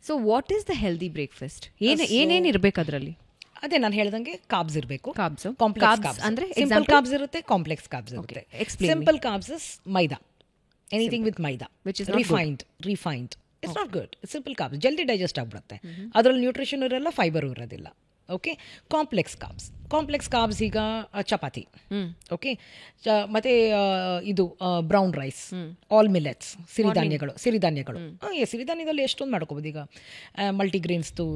So what is the healthy breakfast? ಏನೇನು ಇರಬೇಕು ಅದರಲ್ಲಿ? ಅದೇ ನಾನು ಹೇಳ್ದಂಗೆ ಕಾರ್ಬ್ಸ್ ಇರಬೇಕು. ಕಾಬ್ಸ್ ಅಂದ್ರೆ ಸಿಂಪಲ್ ಕಾರ್ಬ್ಸ್ ಇರುತ್ತೆ, ಕಾಂಪ್ಲೆಕ್ಸ್ ಕಾರ್ಬ್ಸ್ ಇರುತ್ತೆ. Simple carbs is maida, anything with maida, which is refined. It's not good. Simple carbs ಜಲ್ದಿ ಡೈಜೆಸ್ಟ್ ಆಗ್ಬಿಡುತ್ತೆ. ಅದರಲ್ಲಿ ನ್ಯೂಟ್ರಿಷನ್ ಇರಲ್ಲ, ಫೈಬರು ಇರೋದಿಲ್ಲ. ಓಕೆ. ಕಾಂಪ್ಲೆಕ್ಸ್ ಕಾರ್ಬ್ಸ್ ಈಗ ಚಪಾತಿ, ಓಕೆ, ಮತ್ತೆ ಇದು ಬ್ರೌನ್ ರೈಸ್, ಆಲ್ ಮಿಲೆಟ್ಸ್, ಸಿರಿಧಾನ್ಯಗಳು. ಸಿರಿಧಾನ್ಯದಲ್ಲಿ ಎಷ್ಟೊಂದು ಮಾಡ್ಕೋಬೋದು. ಈಗ ಮಲ್ಟಿಗ್ರೇನ್ಸ್ದು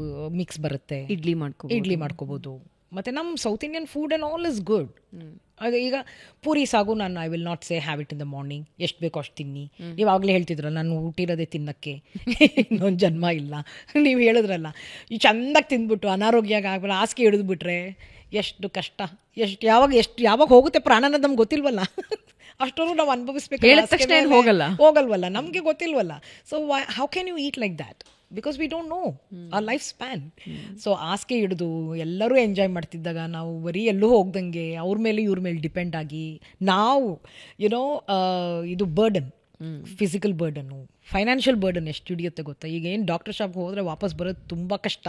ಮಿಕ್ಸ್ ಬರುತ್ತೆ, ಇಡ್ಲಿ ಮಾಡ್ಕೋಬೋದು. ಮತ್ತು ನಮ್ಮ south Indian food and all is good. ಅದೇ ಈಗ ಪೂರಿ ಸಾಗು ನಾನು I will not say have it in the morning, ಎಷ್ಟು ಬೇಕೋ ಅಷ್ಟು ತಿನ್ನಿ. ನೀವು ಆಗಲೇ ಹೇಳ್ತಿದ್ರಲ್ಲ, ನಾನು ಹುಟ್ಟಿರೋದೇ ತಿನ್ನಕ್ಕೆ, ಇನ್ನೊಂದು ಜನ್ಮ ಇಲ್ಲ. ನೀವು ಹೇಳಿದ್ರಲ್ಲ, ಈ ಚೆಂದಾಗಿ ತಿಂದ್ಬಿಟ್ಟು ಅನಾರೋಗ್ಯ ಆಗಲ್ಲ, ಹಾಸಿಗೆ ಹಿಡಿದ್ಬಿಟ್ರೆ ಎಷ್ಟು ಕಷ್ಟ. ಯಾವಾಗ ಹೋಗುತ್ತೆ ಪ್ರಾಣ ಅನ್ನೋದು ನಮ್ಗೆ ಗೊತ್ತಿಲ್ವಲ್ಲ. ಅಷ್ಟೊಂದು ನಾವು ಅನುಭವಿಸ್ಬೇಕು, ಹೋಗಲ್ವಲ್ಲ, ನಮಗೆ ಗೊತ್ತಿಲ್ವಲ್ಲ. So how can you eat like that? Because we don't know our life span. So ಹಾಸಿಗೆ ಹಿಡಿದು ಎಲ್ಲರೂ ಎಂಜಾಯ್ ಮಾಡ್ತಿದ್ದಾಗ ನಾವು ಬರೀ ಎಲ್ಲೂ ಹೋಗ್ದಂಗೆ ಅವ್ರ ಮೇಲೆ ಇವ್ರ ಮೇಲೆ ಡಿಪೆಂಡ್ ಆಗಿ ನಾವು ಇದು ಬರ್ಡನ್, ಫಿಸಿಕಲ್ ಬರ್ಡನ್ನು, ಫೈನಾನ್ಷಿಯಲ್ ಬರ್ಡನ್ ಎಷ್ಟು ಹಿಡಿಯುತ್ತೆ ಗೊತ್ತಾ? ಈಗ ಏನು ಡಾಕ್ಟರ್ ಶಾಪ್ಗೆ ಹೋದರೆ ವಾಪಸ್ ಬರೋದು ತುಂಬ ಕಷ್ಟ.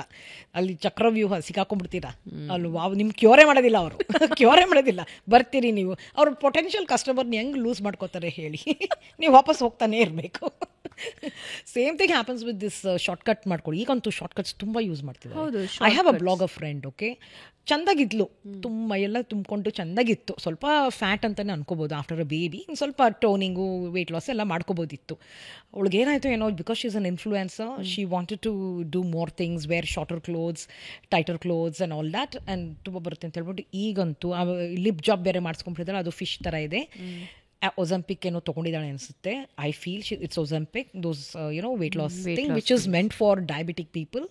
ಅಲ್ಲಿ ಚಕ್ರವ್ಯೂಹ ಸಿಕ್ಕಾಕೊಂಡ್ಬಿಡ್ತೀರಾ. ಅಲ್ಲಿ ನಿಮ್ಗೆ ಕ್ಯೂರೇ ಮಾಡೋದಿಲ್ಲ. ಬರ್ತೀರಿ ನೀವು, ಅವ್ರ ಪೊಟೆನ್ಷಿಯಲ್ ಕಸ್ಟಮರ್ನ ಹೆಂಗೆ ಲೂಸ್ ಮಾಡ್ಕೋತಾರೆ ಹೇಳಿ. ನೀವು ವಾಪಸ್ ಹೋಗ್ತಾನೆ ಇರಬೇಕು. Same thing happens with this shortcut ಮಾಡ್ಕೊಳ್ಳಿ. ಈಗಂತೂ ಶಾರ್ಟ್ಕಟ್ಸ್ ತುಂಬ ಯೂಸ್ ಮಾಡ್ತಿದ್ದಾರೆ. I have a blogger friend, okay, ಚೆಂದಾಗಿದ್ಲು, ತುಂಬ ಎಲ್ಲ ತುಂಬಿಕೊಂಡು ಚೆಂದಾಗಿತ್ತು. ಸ್ವಲ್ಪ ಫ್ಯಾಟ್ ಅಂತಲೇ ಅನ್ಕೋಬೋದು ಆಫ್ಟರ್ ಅ ಬೇಬಿ. ಸ್ವಲ್ಪ ಟೋನಿಂಗು, ವೆಯ್ಟ್ ಲಾಸ್ ಎಲ್ಲ ಮಾಡ್ಕೋಬೋದಿತ್ತು. ಅವಳಿಗೇನಾಯಿತು ಏನೋ, because she is an influencer, she wanted to do more things, wear shorter clothes, tighter clothes and all that, and ತುಂಬ ಬರುತ್ತೆ ಅಂತ ಹೇಳ್ಬಿಟ್ಟು ಈಗಂತೂ ಲಿಪ್ ಜಾಬ್ ಬೇರೆ ಮಾಡಿಸ್ಕೊಂಡ್ಬಿಟ್ಟಿದ್ದಾಳೆ. ಅದು ಫಿಶ್ ಥರ ಇದೆ. ಒಜಂಪಿಕ್ ಏನೋ ತೊಗೊಂಡಿದ್ದಾಳೆ ಅನಿಸುತ್ತೆ. I feel it's Ozempic, those weight loss thing which is meant for diabetic people.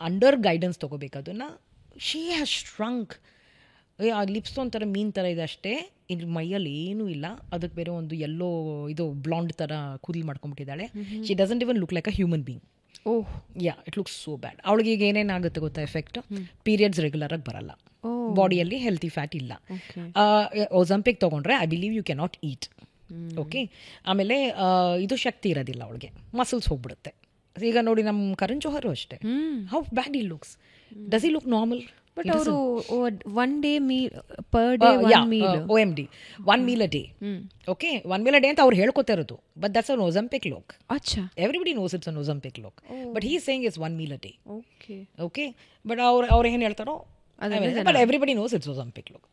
Under guidance ತೊಗೋಬೇಕು ಅದನ್ನು. She has shrunk. ಆ ಲಿಪ್ಸ್ ಒಂಥರ ಮೀನ್ ಥರ ಇದೆ ಅಷ್ಟೇ, ಇಲ್ಲಿ ಮೈಯಲ್ಲಿ ಏನೂ ಇಲ್ಲ. ಅದಕ್ಕೆ ಬೇರೆ ಒಂದು ಎಲ್ಲೋ ಇದು ಬ್ಲಾಂಡ್ ಥರ ಕೂದಲು ಮಾಡ್ಕೊಂಡ್ಬಿಟ್ಟಿದ್ದಾಳೆ. She doesn't even look like a human being. Oh yeah, it looks so bad. ಅವಳಿಗೆ ಈಗ ಏನೇನಾಗುತ್ತೆ ಗೊತ್ತಾ ಎಫೆಕ್ಟ್? ಪೀರಿಯಡ್ಸ್ ರೆಗ್ಯುಲರಾಗಿ ಬರಲ್ಲ, ಬಾಡಿಯಲ್ಲಿ ಹೆಲ್ತಿ ಫ್ಯಾಟ್ ಇಲ್ಲ. ಒಜಂಪಿಕ್ ತೊಗೊಂಡ್ರೆ I believe you cannot eat. Okay. ಆಮೇಲೆ ಇದು ಶಕ್ತಿ ಇರೋದಿಲ್ಲ ಅವಳಿಗೆ, ಮಸಲ್ಸ್ ಹೋಗ್ಬಿಡುತ್ತೆ. ಈಗ ನೋಡಿ ನಮ್ಮ ಕರಣ್ ಜೋಹರ್ ಅಷ್ಟೇ, how bad he looks. Does he look normal? But ಅವರು one day meal per day, OMD, 1 meal a day. Okay, 1 meal a day ಅಂತ ಅವ್ರು ಹೇಳ್ಕೊತಾ ಇರೋದು. But that's an Ozempic look. Everybody knows it's an Ozempic look. But he saying it's 1 meal a day. Okay. But ಅವ್ರು ಏನು ಹೇಳ್ತಾರೋ, but everybody knows it's Ozempic look.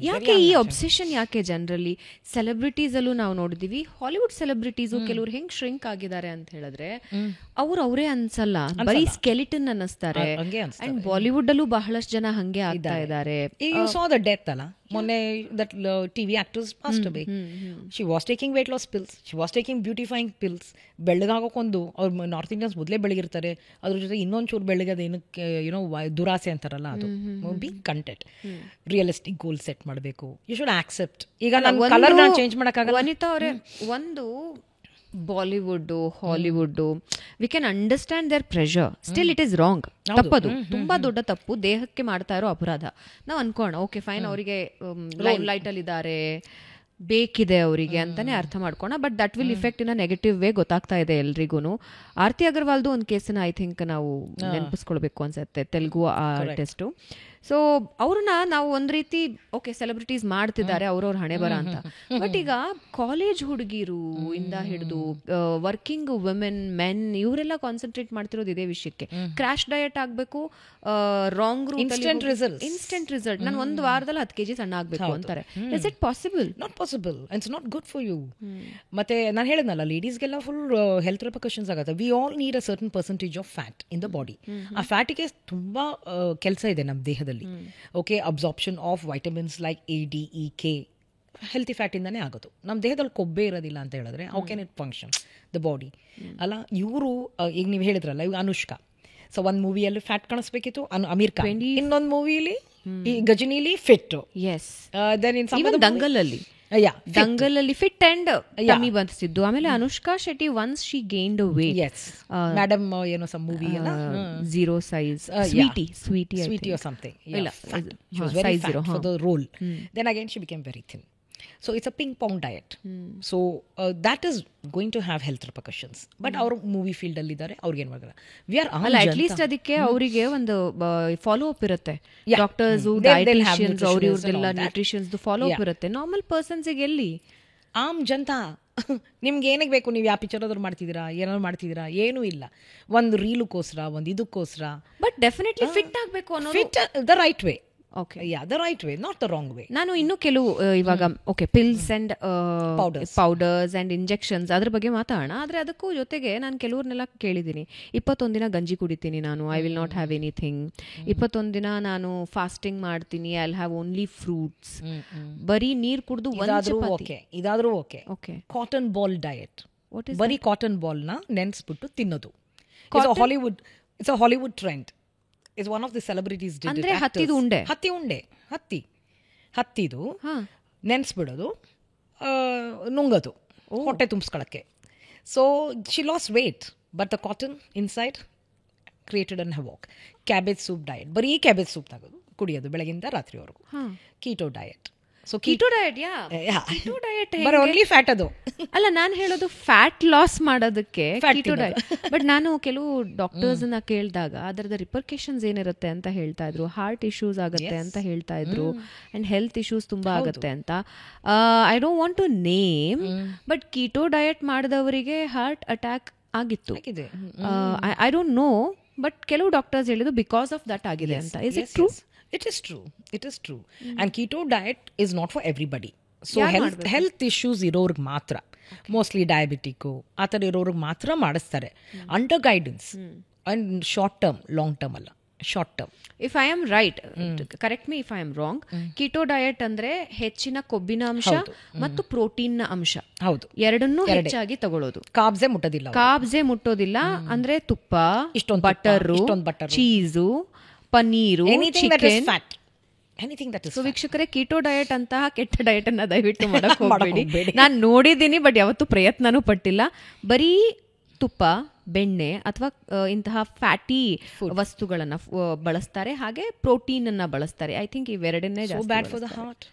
ಯಾಕೆ ಈ obsession? ಯಾಕೆ ಜನರಲಿ ಸೆಲೆಬ್ರಿಟೀಸ್ ಅಲ್ಲೂ ನಾವು ನೋಡಿದೀವಿ, ಹಾಲಿವುಡ್ ಸೆಲೆಬ್ರಿಟೀಸು ಕೆಲವ್ರು ಹೆಂಗ್ ಶ್ರಿಂಕ್ ಆಗಿದ್ದಾರೆ ಅಂತ ಹೇಳಿದ್ರೆ ಅವರೇ ಅನ್ಸಲ್ಲ, ಬರೀ ಸ್ಕೆಲಿಟನ್ ಅನ್ನಿಸ್ತಾರೆ. ಅಂಡ್ ಬಾಲಿವುಡ್ ಅಲ್ಲೂ ಬಹಳಷ್ಟು ಜನ ಹಂಗೆ ಆಗ್ತಾ ಇದ್ದಾರೆ. ಯು ಸಾ ದ ಡೆತ್ ಅಲ್ಲ ಮೊನ್ನೆ, that TV actors passed away. She was taking weight loss pills, she was taking beautifying pills. ಬೆಳ್ಳಗಾಗೋಕೊಂದು ಅವ್ರು ನಾರ್ತ್ ಇಂಡಿಯನ್ಸ್ ಮೊದಲೇ ಬೆಳಗಿರ್ತಾರೆ, ಅದ್ರ ಜೊತೆ ಇನ್ನೊಂದು ಚೂರು ಬೆಳಗದ ಏನಕ್ಕೆ ದುರಾಸೆ ಅಂತಾರಲ್ಲ, ಅದು be content. Realistic goal set ಮಾಡಬೇಕು. You should accept. ಈಗ ನಾನು ಕಲರ್ ನಾನು ಚೇಂಜ್ ಮಾಡೋಕ್ಕಾಗಲ್ಲ. ವನಿತಾ ಅವರೇ, ಒಂದು Bollywood, Hollywood, we can understand their pressure, still it is wrong. ತಪ್ಪದು, ತುಂಬಾ ದೊಡ್ಡ ತಪ್ಪು, ದೇಹಕ್ಕೆ ಮಾಡ್ತಾ ಇರೋ ಅಪರಾಧ. ನಾವು ಅನ್ಕೋಣ, ಓಕೆ ಫೈನ್, ಅವರಿಗೆ ಲೈಟ್ ಅಲ್ಲಿ ಇದ್ದಾರೆ, ಬೇಕಿದೆ ಅವರಿಗೆ ಅಂತಾನೆ ಅರ್ಥ ಮಾಡ್ಕೋಣ. But that will effect in a negative way, ಗೊತ್ತಾಗ್ತಾ ಇದೆ ಎಲ್ರಿಗೂ. ಆರ್ತಿ ಅಗರ್ವಾಲ್ದು ಒಂದು ಕೇಸನ್ನ ಐ ಥಿಂಕ್ ನಾವು ನೆನಪಿಸ್ಕೊಳ್ಬೇಕು ಅನ್ಸುತ್ತೆ, ತೆಲುಗು ಆರ್ಟಿಸ್ಟು. ಸೊ ಅವ್ರನ್ನ ನಾವು ಒಂದ್ ರೀತಿ ಓಕೆ ಸೆಲೆಬ್ರಿಟೀಸ್ ಮಾಡ್ತಿದ್ದಾರೆ, ಅವ್ರವ್ರ ಹಣೆ ಬರ ಅಂತ. ಬಟ್ ಈಗ ಕಾಲೇಜ್ ಹುಡುಗಿರು ಇಂದ ಹಿಡಿದು ವರ್ಕಿಂಗ್ ವುಮೆನ್, ಮೆನ್, ಇವರೆಲ್ಲ ಕಾನ್ಸಂಟ್ರೇಟ್ ಮಾಡ್ತಿರೋದು ಇದೇ ವಿಷಯಕ್ಕೆ. ಕ್ರಾಶ್ ಡಯಟ್ ಆಗ್ಬೇಕು, ರಾಂಗ್ ರೂಟ್, ಇನ್ಸ್ಟೆಂಟ್ ರಿಸಲ್ಟ್, ನಾನು ಒಂದು ವಾರದಲ್ಲಿ 10 kg ಸಣ್ಣ ಆಗ್ಬೇಕು ಅಂತಾರೆ. Is it possible? Not possible. It's not good for you. ಮತ್ತೆ ನಾನು ಹೇಳಿದ್ನಲ್ಲ, ಲೇಡೀಸ್ಗೆಲ್ಲ ಫುಲ್ ಹೆಲ್ತ್ ರಿಪರ್ಕಷನ್ಸ್ ಆಗುತ್ತೆ. We all need a certain percentage of fat in the body. ಆ ಫ್ಯಾಟಿಗೆ ತುಂಬಾ ಕೆಲಸ ಇದೆ ನಮ್ಮ ದೇಹದಲ್ಲಿ. Okay, absorption of vitamins like A, D, E, K healthy ಫ್ಯಾಟಿಂದಾನೇ ಆಗೋದು. ನಮ್ಮ ದೇಹದಲ್ಲಿ ಕೊಬ್ಬೆ ಇರೋದಿಲ್ಲ ಅಂತ ಹೇಳಿದ್ರೆ how can it function the body ಅಲ್ಲ? ಇವರು ಈಗ ನೀವು ಹೇಳಿದ್ರಲ್ಲ, ಈಗ ಅನುಷ್ಕಾ, ಸೊ ಒಂದು ಮೂವಿಯಲ್ಲಿ ಫ್ಯಾಟ್ ಕಾಣಿಸ್ಬೇಕಿತ್ತು, ಅಮೀರ್ ಖಾನ್ ಇನ್ನೊಂದು ಮೂವಿಲಿ, ಈ ಗಜನಿಲಿ ಫಿಟ್, ದಂಗಲ್ ಅಲ್ಲಿ ಫಿಟ್ ಅಂಡ್ ಟಮ್ಮಿ ಬಂತಿದ್ದು. ಆಮೇಲೆ Anushka Shetty once she gained weight, madam ಏನೋ ಸಮ್ ಮೂವಿ ಅಲ್ಲ, zero size, sweetie or something, size 0 for the role. Then again she became very thin. So it's a ping pong diet. So that is going to have health repercussions. But ಅವರು movie ಫೀಲ್ಡಲ್ಲಿ ಇದ್ದಾರೆ, ಅವ್ರಿಗೆ ಏನು ಮಾಡಲ್ಲ. We are ಅಲ್ಲ, at least ಅದಕ್ಕೆ ಅವರಿಗೆ ಒಂದು ಫಾಲೋ ಅಪ್ ಇರುತ್ತೆ. ಡಾಕ್ಟರ್ಸ್, ಡಯಟಿಷಿಯನ್ಸ್, ಅವ್ರ ಇವ್ರದೆಲ್ಲ ನ್ಯೂಟ್ರಿಷನ್ಸ್ ಫಾಲೋ ಅಪ್ ಇರುತ್ತೆ. ನಾರ್ಮಲ್ ಪರ್ಸನ್ಸಿಗೆ ಎಲ್ಲಿ? ಆಮ್ ಜನತಾ ನಿಮ್ಗೆ ಏನಿಗೆ ಬೇಕು? ನೀವು ಯಾವ ಪಿಕ್ಚರ್ ಆದ್ರೂ ಮಾಡ್ತಿದ್ದೀರಾ, ಏನಾದ್ರು ಮಾಡ್ತಿದ್ದೀರಾ? ಏನೂ ಇಲ್ಲ. ಒಂದು ರೀಲುಗೋಸ್ಕರ, ಒಂದು ಇದಕ್ಕೋಸ್ಕರ. ಬಟ್ ಡೆಫಿನೆಟ್ಲಿ ಫಿಟ್ ಆಗಬೇಕು ಅನ್ನೋ fit the right way. Okay, yeah, the right way, not the wrong way. ನಾನು ಇನ್ನೂ ಕೆಲವು ಇವಾಗ okay pills and powders and injections ಅದ್ರ ಬಗ್ಗೆ ಮಾತಾಡೋಣ. ಆದರೆ ಅದಕ್ಕೂ ಜೊತೆಗೆ ನಾನು ಕೆಲವ್ರನ್ನೆಲ್ಲ ಕೇಳಿದ್ದೀನಿ, 21 ದಿನ ಗಂಜಿ ಕುಡಿತೀನಿ ನಾನು, I will not have anything. 21 ದಿನ ನಾನು ಫಾಸ್ಟಿಂಗ್ ಮಾಡ್ತೀನಿ, I will have only fruits. ಬರೀ ನೀರು ಕುಡಿದು ಇದಾದ್ರೂ okay. Okay, cotton ball diet. What is ಬರೀ ಕಾಟನ್ ಬಾಲ್ನ ನೆನೆಸ್ಬಿಟ್ಟು ತಿನ್ನೋದು. It's a Hollywood trend. is one of the celebrities did ಅಂದ್ರೆ it. ಹತ್ತಿದು ನೆನೆಸ್ಬಿಡೋದು, ನುಂಗೋದು ಹೊಟ್ಟೆ ತುಂಬಿಸ್ಕೊಳ್ಳೋಕ್ಕೆ. So she lost weight, but the cotton inside created an havoc. Cabbage soup diet, ಬರೀ ಕ್ಯಾಬೇಜ್ ಸೂಪ್ ತಗೋದು ಕುಡಿಯೋದು ಬೆಳಗಿಂದ ರಾತ್ರಿವರೆಗೂ. Keto diet. So keto diet, keto diet ಬರೀ ಓನ್ಲಿ ಫ್ಯಾಟ್ ಅದು. ಅಲ್ಲ, ನಾನು ಹೇಳೋದು ಫ್ಯಾಟ್ ಲಾಸ್ ಮಾಡೋದಕ್ಕೆ ಕೀಟೋ ಡಯಟ್. ಬಟ್ ನಾನು ಕೆಲವು ಡಾಕ್ಟರ್ಸ್ ನ ಕೇಳಿದಾಗ ಅದರದ ರಿಪರ್ಕೇಶನ್ಸ್ ಏನಿರುತ್ತೆ ಅಂತ ಹೇಳ್ತಾ ಇದ್ರು. ಹಾರ್ಟ್ ಇಶ್ಯೂಸ್ ಆಗುತ್ತೆ ಅಂತ ಹೇಳ್ತಾ ಇದ್ರು, ಅಂಡ್ ಹೆಲ್ತ್ ಇಶ್ಯೂಸ್ ತುಂಬಾ ಆಗುತ್ತೆ ಅಂತ. I don't want to name, but keto diet ಮಾಡಿದವರಿಗೆ ಹಾರ್ಟ್ ಅಟ್ಯಾಕ್ ಆಗಿತ್ತು. ಐ ಡೋಂಟ್ ನೋ, ಬಟ್ ಕೆಲವು ಡಾಕ್ಟರ್ಸ್ ಹೇಳಿದ್ರು ಬಿಕಾಸ್ ಆಫ್ ದಟ್ ಆಗಿದೆ ಅಂತ. Is it true? It is true. And keto diet is not for everybody. So health issues ಇರೋರ್ಗೆ ಮಾತ್ರ, mostly diabetic ಆ ಥರ ಇರೋರ್ಗೆ ಮಾತ್ರ ಮಾಡಿಸ್ತಾರೆ, under guidance. And short term, long term ಅಲ್ಲ, short term. If I am right, correct me if I am wrong. Keto diet ಅಂದ್ರೆ ಹೆಚ್ಚಿನ ಕೊಬ್ಬಿನ ಅಂಶ ಮತ್ತು ಪ್ರೋಟೀನ್ ನ ಅಂಶ, ಹೌದು, ಎರಡನ್ನೂ ಹೆಚ್ಚಾಗಿ ತಗೊಳ್ಳೋದು. ಕಾಬ್ಸೇ ಮುಟ್ಟೋದಿಲ್ಲ. ಅಂದ್ರೆ ತುಪ್ಪ, butter, cheese, paneer, chicken. So ವೀಕ್ಷಕರೇ, ಕೀಟೋ ಡಯಟ್ ಅಂತಹ ಕೆಟ್ಟ ಡಯಟ್ ಅನ್ನ ದಯವಿಟ್ಟು ಮಾಡಕ್ ಹೋಗಬೇಡಿ. ನಾನು ನೋಡಿದ್ದೀನಿ, ಬಟ್ ಯಾವತ್ತೂ ಪ್ರಯತ್ನನೂ ಪಟ್ಟಿಲ್ಲ. ಬರೀ ತುಪ್ಪ, ಬೆಣ್ಣೆ ಅಥವಾ ಇಂತಹ ಫ್ಯಾಟಿ ವಸ್ತುಗಳನ್ನ ಬಳಸ್ತಾರೆ, ಹಾಗೆ ಪ್ರೋಟೀನ್ ಅನ್ನ ಬಳಸ್ತಾರೆ. ಐ ಥಿಂಕ್ ಇವೆರಡನ್ನೇ ಬ್ಯಾಡ್ ಫಾರ್ ದ ಹಾರ್ಟ್.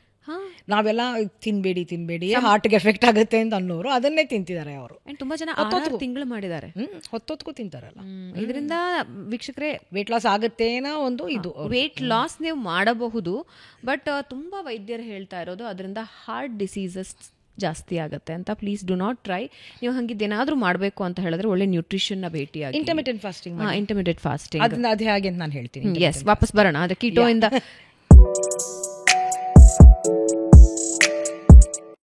ನಾವೆಲ್ಲ ತಿನ್ಬೇಡಿ ಹಾರ್ಟ್ಗೆ ಎಫೆಕ್ಟ್ ಆಗುತ್ತೆ ಅಂತ ಅನ್ನೋರು ಅದನ್ನೇ ತಿಂತಿದ್ದಾರೆ. ಅವರು ತುಂಬಾ ಜನ 6 ತಿಂಗಳು ಮಾಡಿದ್ದಾರೆ, ಹೊತ್ತೊತ್ಕೂ ತಿಂತಾರಲ್ಲ. ಇದರಿಂದ ವೀಕ್ಷಕರೇ ವೇಟ್ ಲಾಸ್ ಆಗುತ್ತೇನೋ ಒಂದು ಇದು. ವೇಟ್ ಲಾಸ್ ನೀವು ಮಾಡಬಹುದು, ಬಟ್ ತುಂಬಾ ವೈದ್ಯರು ಹೇಳ್ತಾ ಇರೋದು ಅದರಿಂದ ಹಾರ್ಟ್ ಡಿಸೀಸಸ್ ಜಾಸ್ತಿ ಆಗುತ್ತೆ ಅಂತ. Please do not try. ನೀವು ಹಂಗಿದ್ದೇನಾದ್ರೂ ಮಾಡಬೇಕು ಅಂತ ಹೇಳಿದ್ರೆ ಒಳ್ಳೆ ನ್ಯೂಟ್ರಿಷನ್ ನ ಭೇಟಿಯಾಗಿ ಇಂಟರ್ಮಿಟೆಂಟ್ ಫಾಸ್ಟಿಂಗ್ ಅದು ಹೇಗೆ ಅಂತ ನಾನು ಹೇಳ್ತೀನಿ. ಎಸ್, ವಾಪಸ್ ಬರೋಣ. ಅದು ಕೀಟೋ ಇಂದ